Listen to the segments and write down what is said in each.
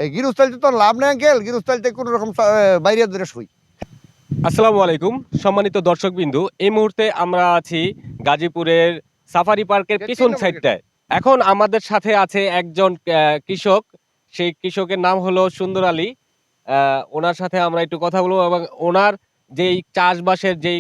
এই গৃহস্থালিতে তো লাভ নেই আঙ্কেল, গৃহস্থালিতে কোনো রকম বাইরে ধরে শুই। আসসালামু আলাইকুম সম্মানিত দর্শকবিন্দু, এই মুহূর্তে আমরা আছি গাজীপুরের সাফারি পার্কের পিছন সাইডটায়। এখন আমাদের সাথে আছে একজন কৃষক। সেই কৃষকের নাম হলো সুন্দর আলী। ওনার সাথে আমরা একটু কথা বলবো এবং ওনার যেই চাষবাসের যেই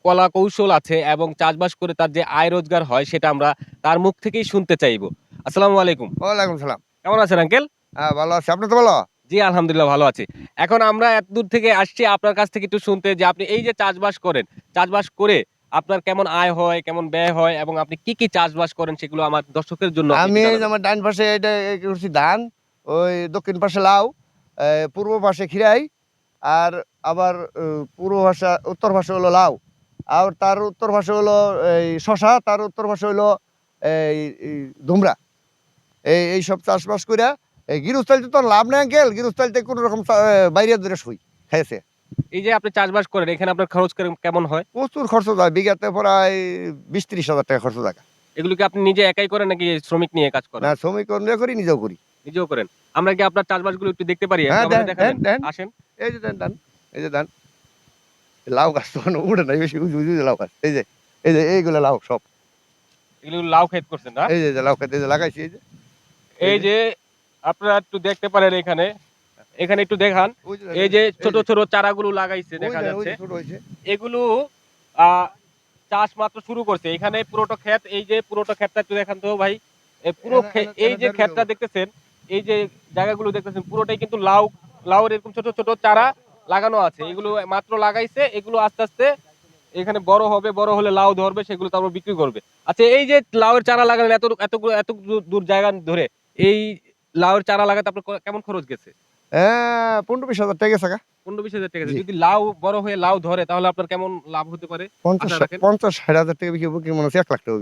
কলা কৌশল আছে এবং চাষবাস করে তার যে আয় রোজগার হয় সেটা আমরা তার মুখ থেকেই শুনতে চাইবো। আসসালামু আলাইকুম। ওয়ালাইকুম সালাম। কেমন আছেন আঙ্কেল? হ্যাঁ, ভালো আছি। আপনি তো ভালো? জি, আলহামদুলিল্লাহ ভালো আছি। এখন আমরা এত দূর থেকে আসছি আপনার কাছ থেকে একটু শুনতে যে আপনি এই যে চাষবাস করেন, চাষবাস করে আপনার কেমন আয় হয়, কেমন ব্যয় হয় এবং আপনি কি, কি চাষবাস করেন সেগুলো আমার দর্শকের জন্য আপনি আমি একটু এই যে জানাবেন। আমার ডান পাশে এটা করছি ধান, ওই দক্ষিণ পাশে লাউ, পূর্ব পাশে খিরাই, আর আবার পূর্ব ভাষা উত্তর পাশে হলো লাউ, আর তার উত্তর পাশে হলো এই শশা, তার উত্তর পাশে হলো এই ধুমরা। এইসব চাষবাস করে এই গৃহস্থালিতে তো লাভ নেই আঙ্কেল, গৃহস্থালিতে কোনো রকম বাইরে ধরে শুই খাইছে। এই যে আপনি চাষবাস করেন এখানে আপনার খরচ কেমন হয়? প্রচুর খরচ যায়, বিঘাতে প্রায় 20-30 হাজার টাকা খরচ যায়। এগুলো কি আপনি নিজে একাই করেন নাকি শ্রমিক নিয়ে কাজ করেন? না, শ্রমিক কর্মীরা করি, নিজেও করি। নিজেও করেন। আমরা কি আপনার চাষবাসগুলো একটু দেখতে পারি? একটু হ্যাঁ, আমাদের দেন দেন দেখাবেন? দেন। আসেন। এই যে দেন দেন, এই যে দেন। লাউ গাছ তো এখনো উঠে নাই, বেশি উঁচু উঁচু লাউ গাছ। এই যে এইগুলো লাউ সব। এগুলো লাউ ক্ষেত করছেন না? এই যে লাউ খেতে যে লাগাইছি, এই যে এই যে আপনারা একটু দেখতে পারেন এখানে। এখানে একটু দেখান। ওই যে এই যে ছোট, ছোট চারাগুলো লাগাইছে ওই দেখা যে ওই যাচ্ছে। যে ছোট হয়েছে। এগুলো আ চাষ মাত্র শুরু করছে। এখানে পুরোটা ক্ষেত, এই যে পুরোটা ক্ষেতটা একটু দেখান তো ভাই। পুরো এই যে ক্ষেতটা দেখতেছেন, এই যে জায়গাগুলো দেখতেছেন পুরোটাই কিন্তু লাউয়ের এরকম ছোট, ছোট চারা লাগানো আছে। এগুলো মাত্র লাগাইছে। এগুলো আস্তে, আস্তে এখানে বড় হবে। বড় হলে লাউ ধরবে, সেগুলো তারপর বিক্রি করবে। আচ্ছা, এই যে লাউয়ের চারা লাগালেন এত দূর জায়গা ধরে, এই লাউয়ের চারা লাগাতে আপনার কেমন খরচ গেছে? হ্যাঁ, 15-20 হাজার টাকা গেছে গা। ১৫-২০ হাজার টাকা জি। গেছে। যদি লাউ বড় হয়ে লাউ ধরে তাহলে আপনার কেমন লাভ হতে পারে আশা রাখেন? 50-60 হাজার টাকা বিক্রি হবো, কি মনে হচ্ছে 1 লাখ টাকা।